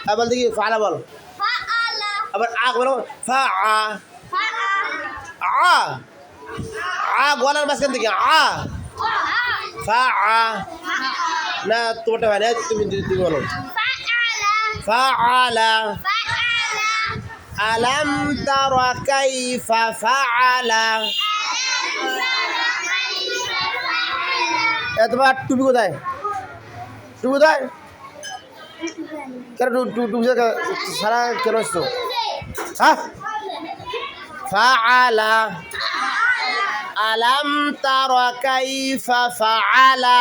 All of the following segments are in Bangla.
বল দেখি ফালা বল আবার বলো ফা গলার মাঝখান থেকে ফা না তোমারটা হয় না তুমি বলো ফাআলা আলাম তারা কাইফা ফাআলা তোমার টুপি কোথায় কেন টুপি সারা কেন আসছো হ্যাঁ ফাআলা আলাম তারা কাইফা ফাআলা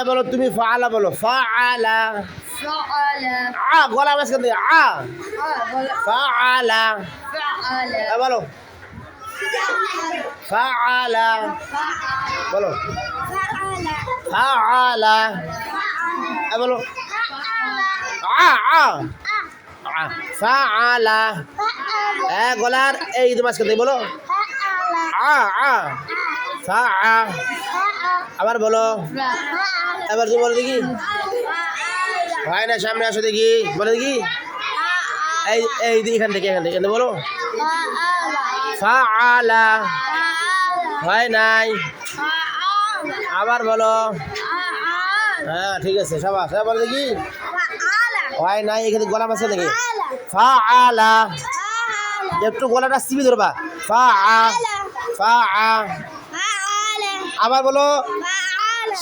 বলো তুমি ফাআলা বলো ফাআলা গলা মাঝখান থেকে ফাআলা বলো ফাআলা বলো ফাআলা বলো ফাআলা গলার এই মাঝখান থেকে বলো আবার বলো এবার তুমি বলো দেখি ভাই না সামনে আসো দেখি বলে দেখি এই এখান থেকে বলো ফাআলা হয় নাই আবার বলো হ্যাঁ ঠিক আছে সবাই বলো দেখি হয় নাই এখানে গলা মাছে দেখি ফাআলা একটু গলাটা চিপে ধরবা আবার বলো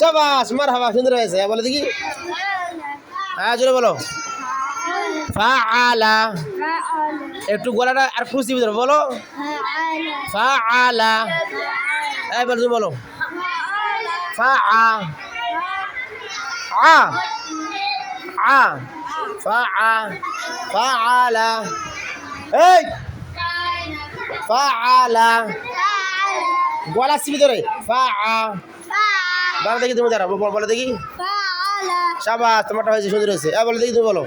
শাবাশ মারহাবা সুন্দর হয়েছে বলে দেখি হ্যাঁ জোরে বলো ফাআলা একটু গলাটা আর একটু চিপে ধরো বলো ফাআলা বলো তুমি বলো ফাআলা এই ফাআলা গলা চিপে ধরে বলো দেখি তুমি দাঁড়াও বলো দেখি শাবাশ তোমারটা হয়েছে সুন্দর হয়েছে বলো দেখি তুমি বলো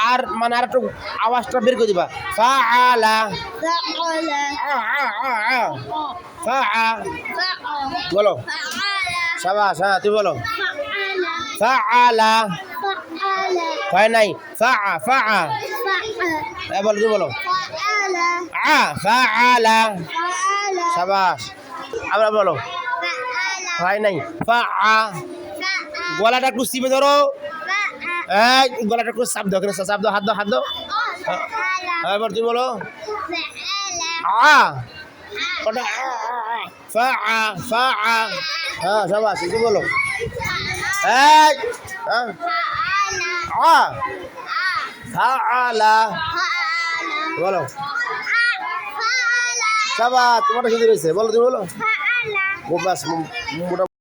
আর মানে আর একটু আওয়াজটা বের করে দিবা ফাআলা বলো শাবাশ হ্যাঁ তুমি বলো ফাআলা হয় নাই বলো তুমি বলো ফাআলা শাবাশ আবার বলো হয় নাই গলাটা একটু চিপে ধরো গলাটা একটু চাপ দাও চাপ দাও হাত দাও এবার তুমি বলো হ্যাঁ শাবাশ তুমি বলো ফাআলা বলো শাবাশ তোমারটা সুন্দর হয়েছে বলো তুমি বলো বাস মোটা